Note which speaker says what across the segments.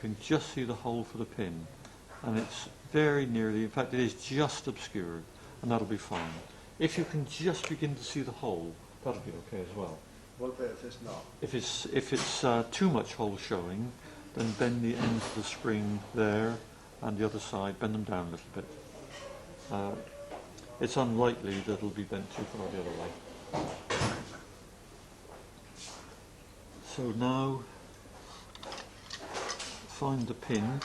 Speaker 1: can just see the hole for the pin, and it's very nearly, in fact it is just obscured, and that'll be fine. If you can just begin to see the hole, that'll be okay as well.
Speaker 2: What about if it's not?
Speaker 1: If it's too much hole showing, then bend the ends of the spring there and the other side, bend them down a little bit. It's unlikely that it'll be bent too far the other way. So now find the pin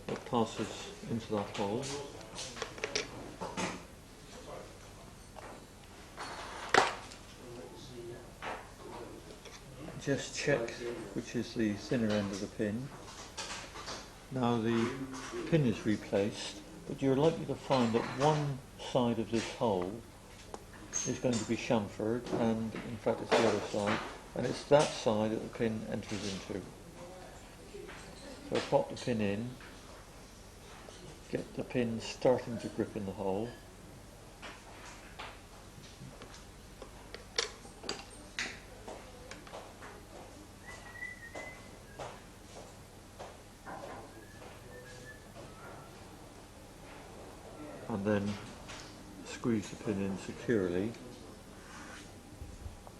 Speaker 1: that passes into that hole. Just check which is the thinner end of the pin. Now the pin is replaced, but you're likely to find that one side of this hole is going to be chamfered, and in fact it's the other side, and it's that side that the pin enters into. So pop the pin in, get the pin starting to grip in the hole. And then squeeze the pin in securely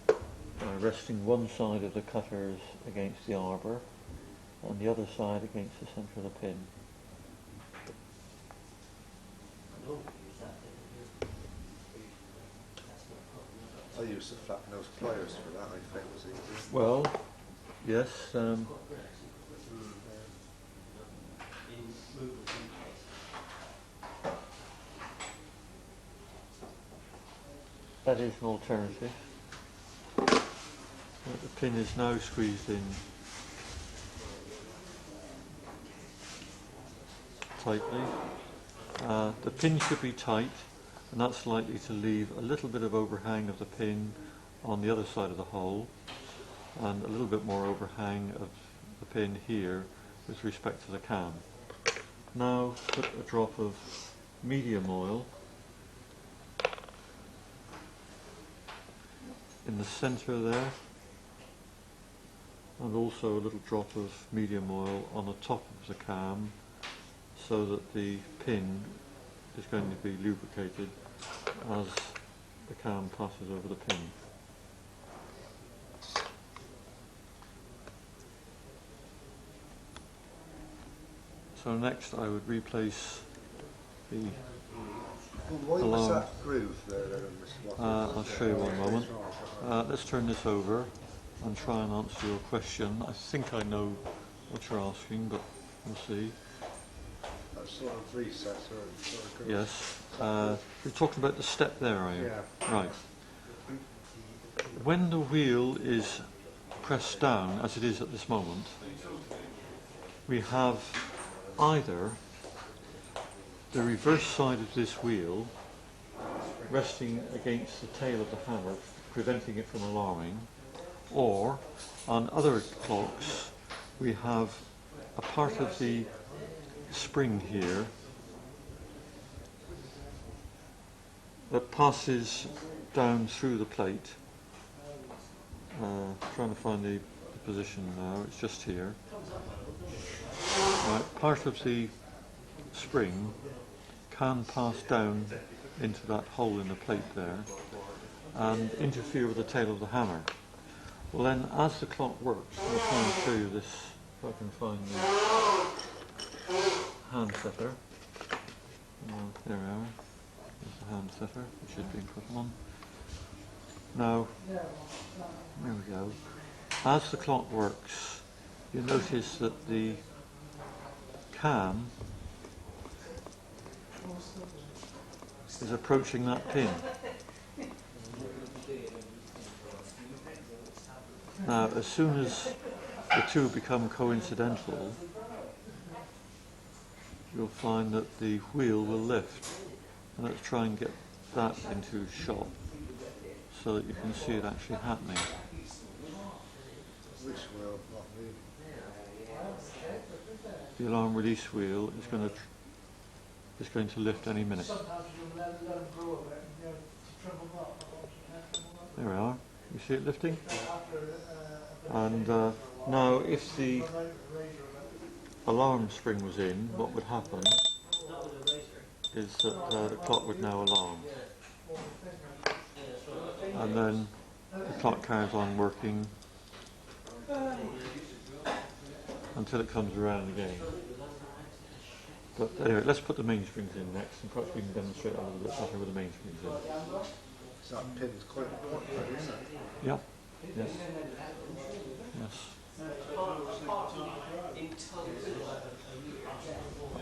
Speaker 1: by resting one side of the cutters against the arbor and the other side against the centre of the pin.
Speaker 2: I used the flat nose pliers for that, I think was easy.
Speaker 1: Well, yes. That is an alternative. The pin is now squeezed in tightly. The pin should be tight, and that's likely to leave a little bit of overhang of the pin on the other side of the hole, and a little bit more overhang of the pin here with respect to the cam. Now put a drop of medium oil in the centre there, and also a little drop of medium oil on the top of the cam, so that the pin is going to be lubricated as the cam passes over the pin. So next I would replace the
Speaker 2: Why was
Speaker 1: alarm.
Speaker 2: that groove there, Mr. Watson?
Speaker 1: I'll show you one moment. Let's turn this over and try and answer your question. I think I know what you're asking, but we'll see.
Speaker 2: That sort of recess or sort of groove.
Speaker 1: Yes. You're talking about the step there, are you?
Speaker 2: Yeah.
Speaker 1: Right. When the wheel is pressed down, as it is at this moment, we have either the reverse side of this wheel resting against the tail of the hammer, preventing it from alarming, or on other clocks we have a part of the spring here that passes down through the plate. Trying to find the position now, it's just here. Right, part of the spring can pass down into that hole in the plate there and interfere with the tail of the hammer. Well then, as the clock works, I'll try and show you this, if I can find the hand setter. There we are, there's the hand setter, which should be put on. Now, there we go. As the clock works, you notice that the cam is approaching that pin. Now, as soon as the two become coincidental, you'll find that the wheel will lift. And let's try and get that into shot so that you can see it actually happening.
Speaker 2: Which wheel? Not the...
Speaker 1: The alarm release wheel is going to lift any minute. There we are. You see it lifting? And now if the alarm spring was in, what would happen is that the clock would now alarm. And then the clock carries on working until it comes around again. But anyway, let's put the mainsprings in next, and perhaps we can demonstrate a little bit better with the mainsprings in.
Speaker 2: So that pin's quite important, really, isn't it?
Speaker 1: Yeah. Yes. Yes.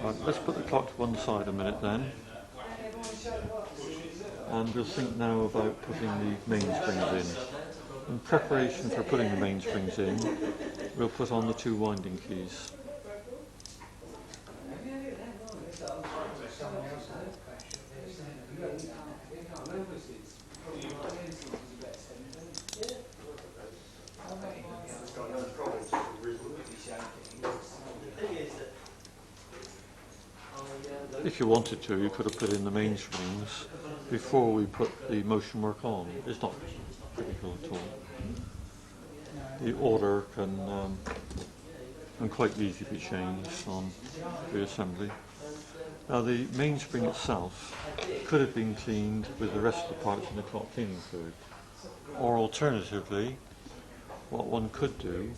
Speaker 1: Right, let's put the clock to one side a minute then. And we'll think now about putting the mainsprings in. In preparation for putting the mainsprings in, we'll put on the 2 winding keys. If you wanted to, you could have put in the mainsprings before we put the motion work on. It's not critical at all. The order can quite easily be changed on reassembly. Now the mainspring itself could have been cleaned with the rest of the parts in the clock cleaning fluid. Or alternatively, what one could do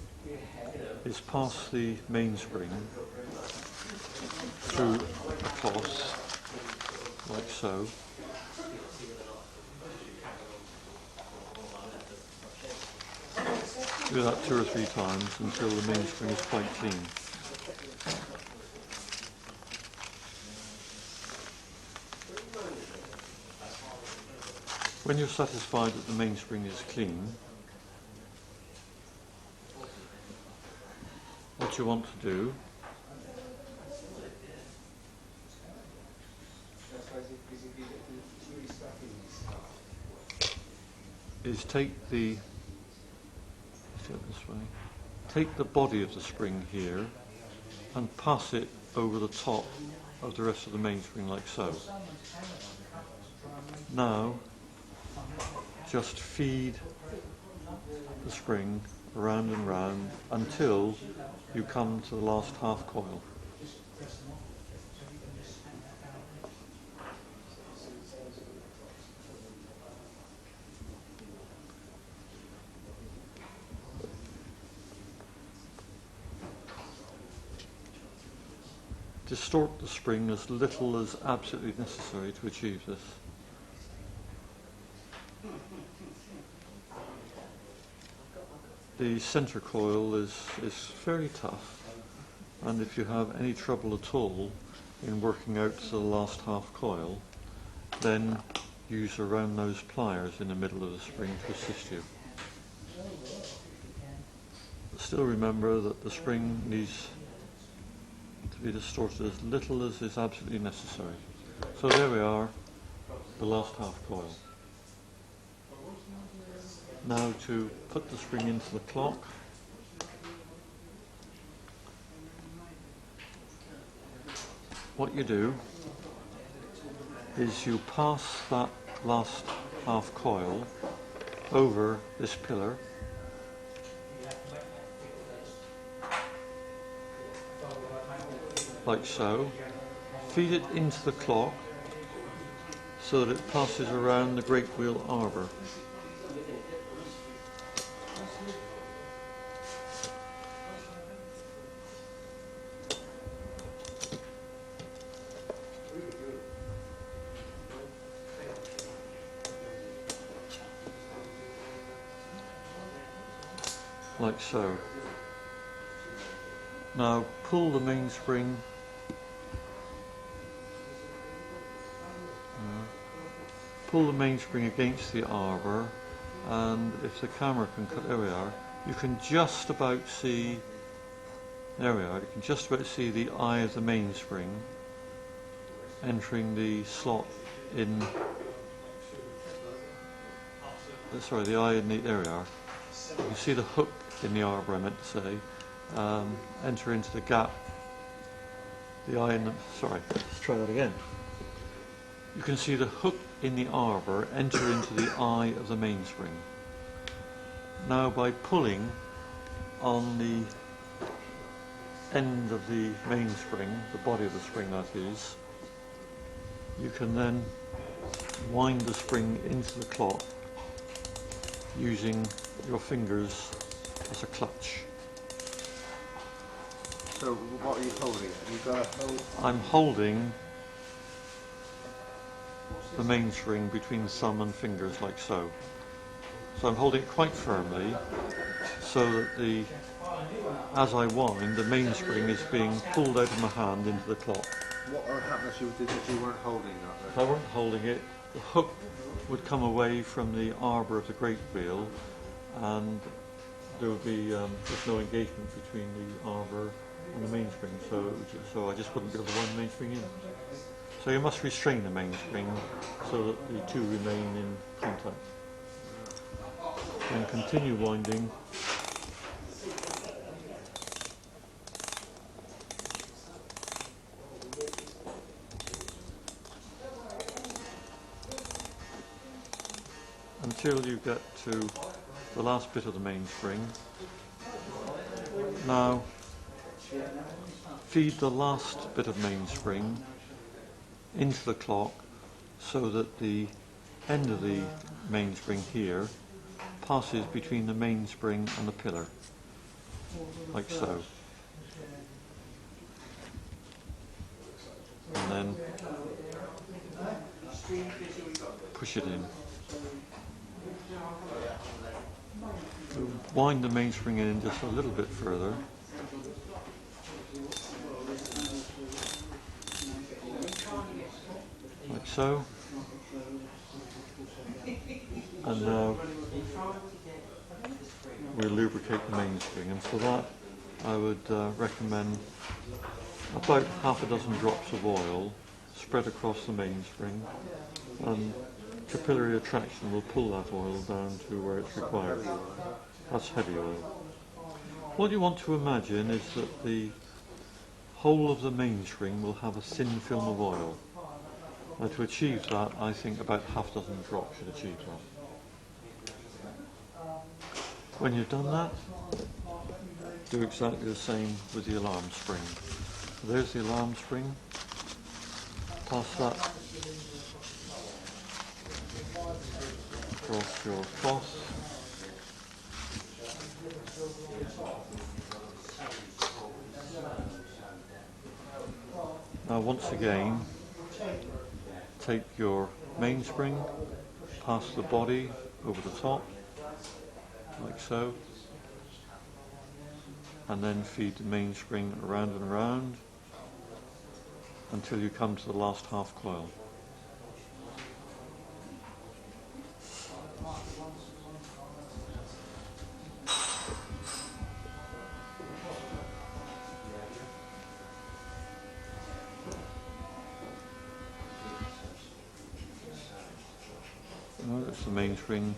Speaker 1: is pass the mainspring through a cloth, like so. Do that 2 or 3 times until the mainspring is quite clean. When you're satisfied that the mainspring is clean, what you want to do is take the body of the spring here and pass it over the top of the rest of the mainspring like so. Now just feed the spring round and round until you come to the last half coil. Distort the spring as little as absolutely necessary to achieve this. The centre coil is fairly tough, and if you have any trouble at all in working out to the last half coil, then use a round nose pliers in the middle of the spring to assist you. But still remember that the spring needs to be distorted as little as is absolutely necessary. So there we are, the last half coil. Now to put the spring into the clock. What you do is you pass that last half coil over this pillar, like so. Feed it into the clock so that it passes around the great wheel arbor. Like so. Now pull the mainspring against the arbor, and if the camera can cut, there we are, you can just about see, there we are, you can just about see the eye of the mainspring entering the slot in, the eye in the, there we are. You can see the hook in the arbor, I meant to say, enter into the gap, the eye in the, let's try that again. You can see the hook in the arbor enter into the eye of the mainspring. Now by pulling on the end of the mainspring, the body of the spring that is, you can then wind the spring into the clock using your fingers as a clutch.
Speaker 2: So what are you holding? You've got to hold.
Speaker 1: I'm holding the mainspring between the thumb and fingers like so. So I'm holding it quite firmly so that as I wind, the mainspring is being pulled out of my hand into the clock.
Speaker 2: What would happen if you weren't holding that?
Speaker 1: If I weren't holding it, the hook would come away from the arbor of the great wheel, and there would be just no engagement between the arbor and the mainspring, so I just wouldn't be able to wind the mainspring in. So you must restrain the mainspring so that the two remain in contact. And continue winding. Until you get to the last bit of the mainspring. Now, feed the last bit of mainspring into the clock so that the end of the mainspring here passes between the mainspring and the pillar, like so. And then push it in. Wind the mainspring in just a little bit further. Like so. And now we'll lubricate the mainspring, and for that I would recommend about half a dozen drops of oil spread across the mainspring, and capillary attraction will pull that oil down to where it's required. That's heavy oil. What you want to imagine is that the whole of the mainspring will have a thin film of oil. Now to achieve that, I think about half a dozen drops should achieve that. When you've done that, do exactly the same with the alarm spring. There's the alarm spring. Pass that across your cloth. Now once again, take your mainspring, pass the body over the top, like so, and then feed the mainspring around and around until you come to the last half coil. That's the mainspring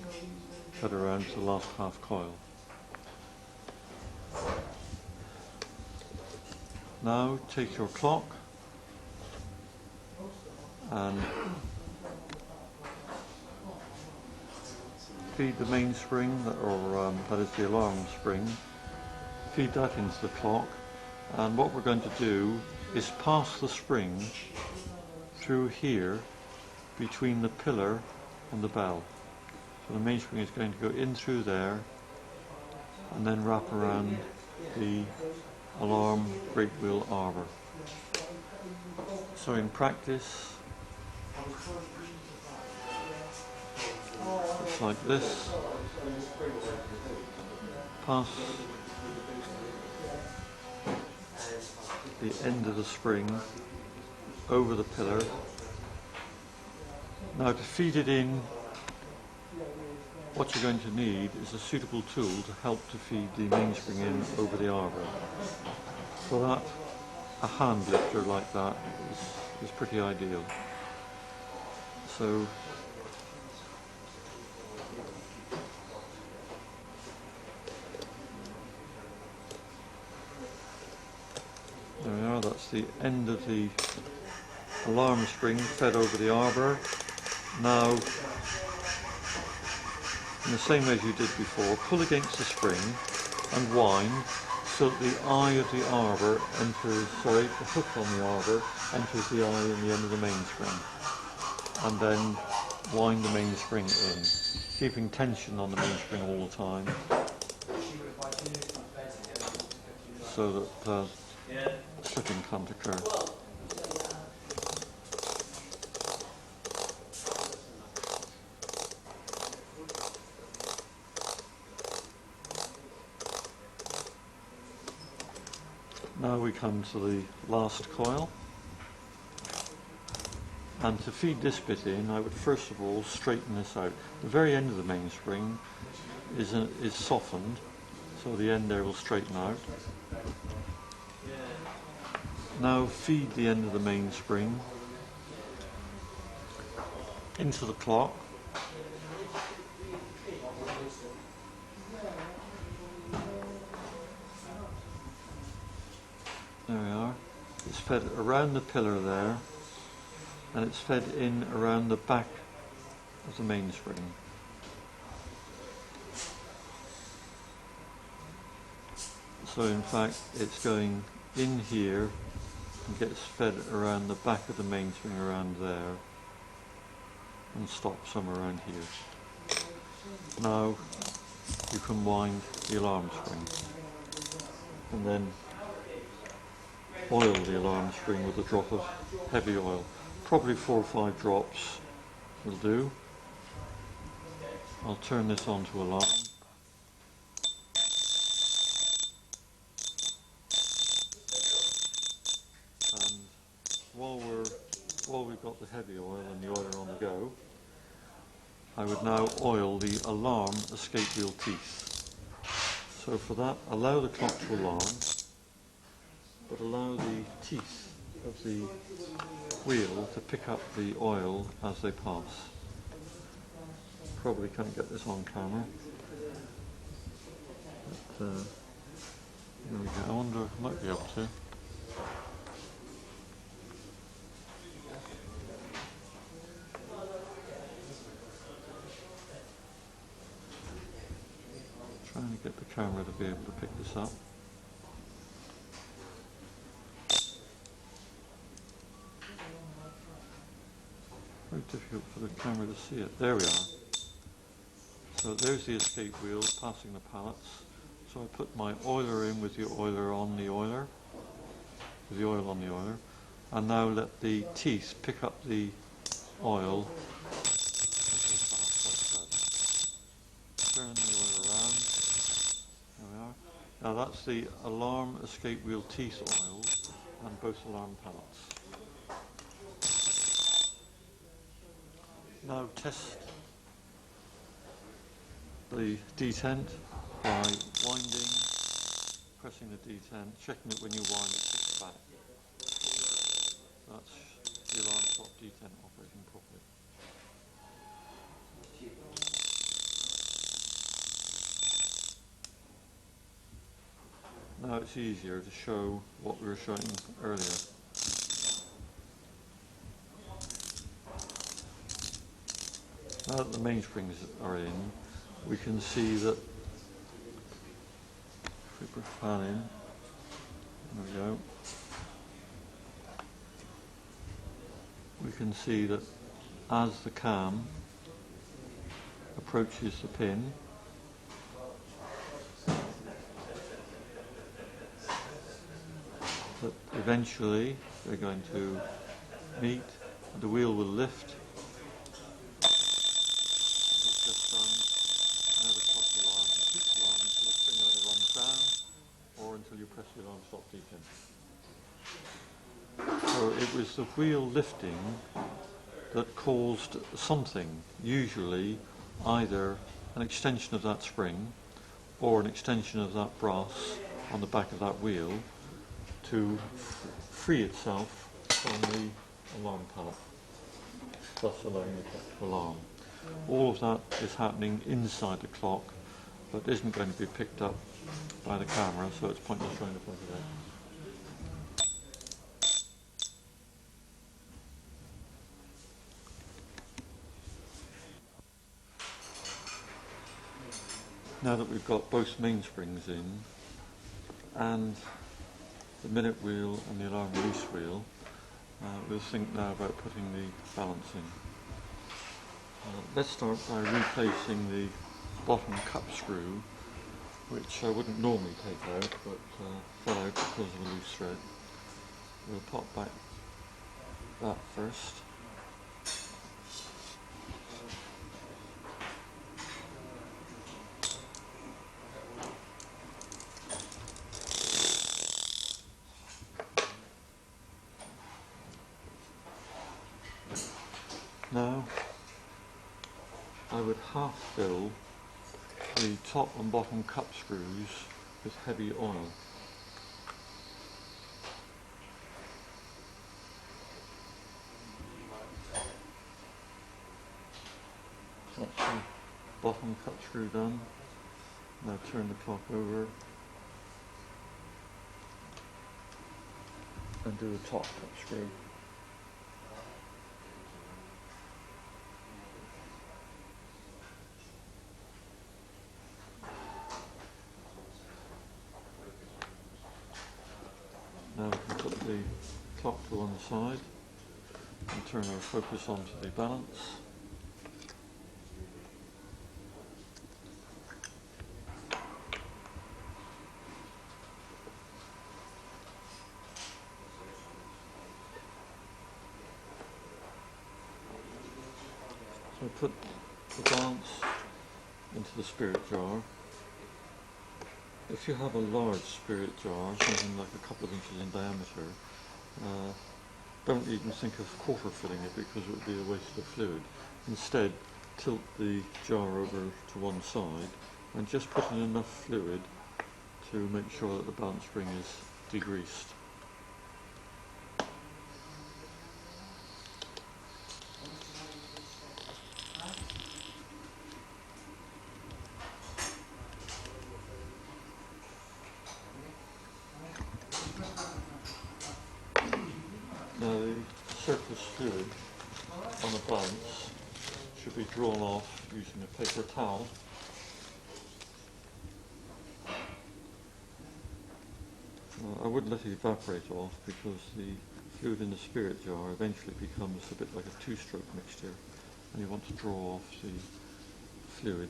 Speaker 1: fed around to the last half coil. Now take your clock and feed the mainspring, or that is the alarm spring, feed that into the clock, and what we're going to do is pass the spring through here between the pillar and the bell. So the mainspring is going to go in through there and then wrap around the alarm great wheel arbor. So in practice, it's like this. Pass the end of the spring over the pillar. Now to feed it in, what you're going to need is a suitable tool to help to feed the mainspring in over the arbor. For that, a hand lifter like that is pretty ideal. So there we are, that's the end of the alarm spring fed over the arbor. Now, in the same way as you did before, pull against the spring and wind so that the eye of the arbor enters, sorry, the hook on the arbor enters the eye in the end of the mainspring. And then wind the mainspring in, keeping tension on the mainspring all the time so that slipping can't occur. Now we come to the last coil, and to feed this bit in I would first of all straighten this out. The very end of the mainspring is softened, so the end there will straighten out. Now feed the end of the mainspring into the clock. There we are. It's fed around the pillar there, and it's fed in around the back of the mainspring. So in fact it's going in here and gets fed around the back of the mainspring around there and stops somewhere around here. Now you can wind the alarm spring and then oil the alarm spring with a drop of heavy oil. Probably 4 or 5 drops will do. I'll turn this on to alarm. And while we've got the heavy oil and the oiler on the go, I would now oil the alarm escape wheel teeth. So for that, allow the clock to alarm, but allow the teeth of the wheel to pick up the oil as they pass. Probably can't get this on camera. But, here we go. I wonder if I might be able to. Trying to get the camera to be able to pick this up. Very difficult for the camera to see it. There we are. So there's the escape wheel passing the pallets. So I put my oiler in with the oiler on the oiler, with the oil on the oiler, and now let the teeth pick up the oil as they pass, like so. Turn the oil around. There we are. Now that's the alarm escape wheel teeth oil and both alarm pallets. Now test the detent by winding, pressing the detent, checking that when you wind it kicks back. That's the alarm clock detent operating properly. Now it's easier to show what we were showing earlier. Now that the mainsprings are in, we can see that if we put the fan in, there we go, we can see that as the cam approaches the pin, that eventually they're going to meet, the wheel will lift. Until you press the alarm stop detent. So it was the wheel lifting that caused something, usually either an extension of that spring or an extension of that brass on the back of that wheel to free itself from the alarm pallet, thus allowing the clock to alarm. All of that is happening inside the clock, but isn't going to be picked up by the camera, so it's pointless trying to plug it out. Now that we've got both mainsprings in and the minute wheel and the alarm release wheel, we'll think now about putting the balance in. Let's start by replacing the bottom cup screw, which I wouldn't normally take out, but fell out because of a loose thread. We'll pop back that first. Now, I would half fill the top and bottom cup screws with heavy oil. That's the bottom cup screw done. Now turn the clock over and do the top cup screw. Now we can put the clock to one side and turn our focus onto the balance. So put the balance into the spirit jar. If you have a large spirit jar, something like a couple of inches in diameter, don't even think of quarter filling it because it would be a waste of fluid. Instead, tilt the jar over to one side and just put in enough fluid to make sure that the balance spring is degreased. Now the surplus fluid on the balance should be drawn off using a paper towel. I wouldn't let it evaporate off because the fluid in the spirit jar eventually becomes a bit like a two-stroke mixture and you want to draw off the fluid,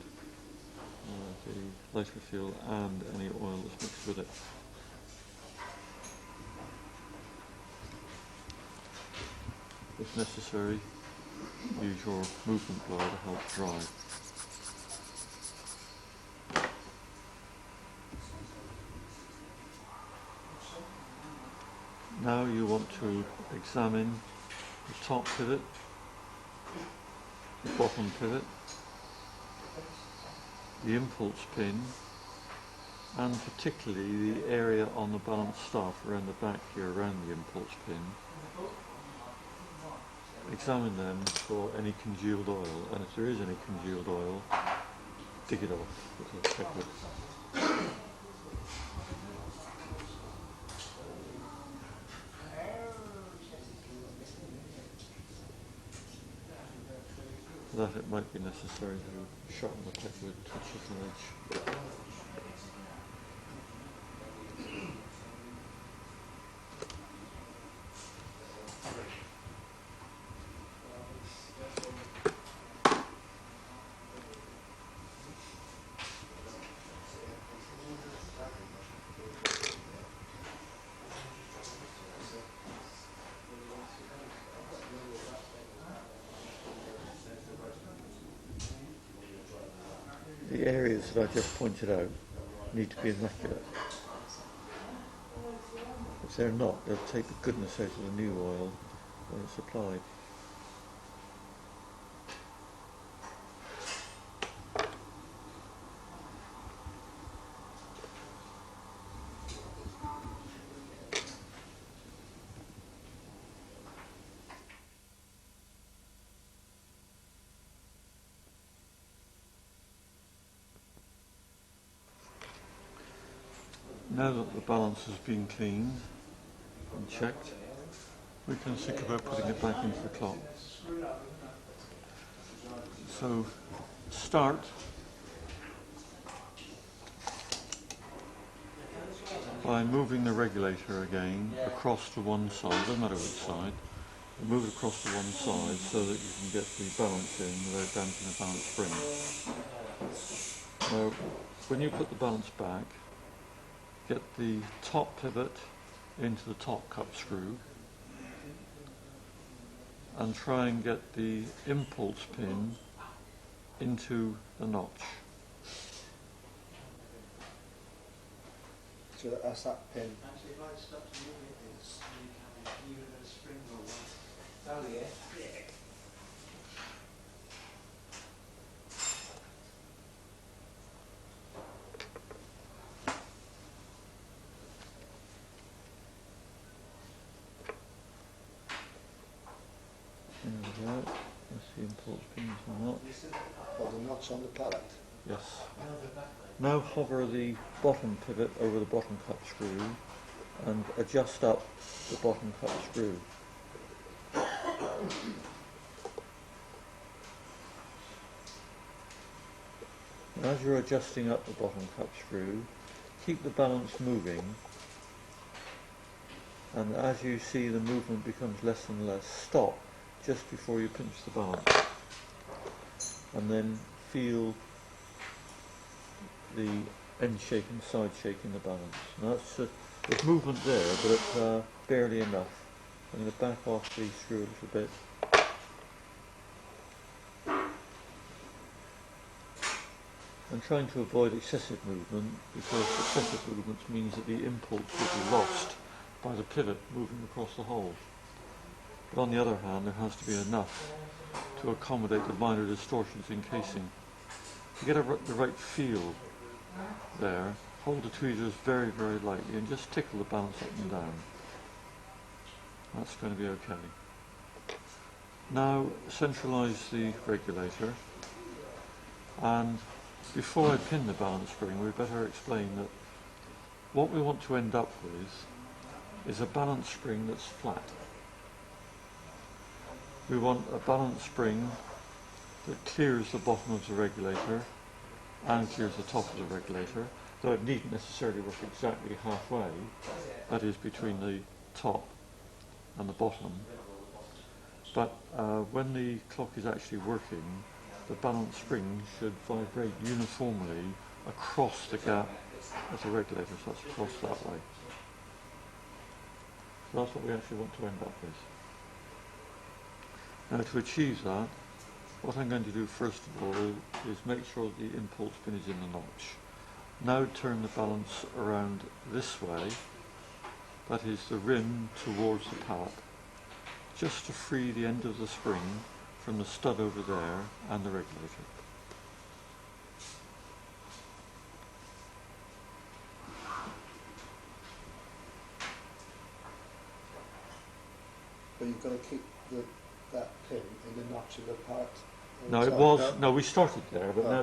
Speaker 1: the lighter fuel and any oil that's mixed with it. If necessary, use your movement blower to help dry. Now you want to examine the top pivot, the bottom pivot, the impulse pin, and particularly the area on the balance staff around the back here around the impulse pin. Examine them for any congealed oil, and if there is any congealed oil, dig it off with a pegwood. For that it might be necessary to sharpen the pegwood to a chisel edge. The areas that I just pointed out need to be immaculate. If they're not, they'll take the goodness out of the new oil when it's applied. Now that the balance has been cleaned and checked, we can think about putting it back into the clock. So start by moving the regulator again across to one side, doesn't matter which side, move it across to one side so that you can get the balance in without damaging the balance spring. Now, when you put the balance back, get the top pivot into the top cup screw and try and get the impulse pin into the notch.
Speaker 2: So that's that pin.
Speaker 3: Actually, if I start to move it, it's you can a spring or one. Oh yeah.
Speaker 1: There we go. That's the impulse pin into the notch.
Speaker 2: Or the notch on the pallet.
Speaker 1: Yes. Now hover the bottom pivot over the bottom cup screw and adjust up the bottom cup screw. And as you're adjusting up the bottom cup screw, keep the balance moving, and as you see the movement becomes less and less, stop just before you pinch the balance, and then feel the end shake and side shake in the balance. Now that's there's movement there, but it's barely enough. I'm going to back off the screw a little bit. I'm trying to avoid excessive movement, because excessive movement means that the impulse will be lost by the pivot moving across the hole. But on the other hand, there has to be enough to accommodate the minor distortions in casing. To get the right feel there, hold the tweezers very, very lightly and just tickle the balance up and down. That's going to be okay. Now centralise the regulator, and before I pin the balance spring, we better explain that what we want to end up with is a balance spring that's flat. We want a balance spring that clears the bottom of the regulator and clears the top of the regulator, though it needn't necessarily work exactly halfway, that is between the top and the bottom. But when the clock is actually working, the balance spring should vibrate uniformly across the gap of the regulator, so that's across that way. So that's what we actually want to end up with. Now, to achieve that, what I'm going to do first of all is make sure that the impulse pin is in the notch. Now turn the balance around this way, that is the rim towards the pallet, just to free the end of the spring from the stud over there and the regulator.
Speaker 2: But you've got to keep that pin in the notch of the pallet.
Speaker 1: No, it was, no, we started there, but now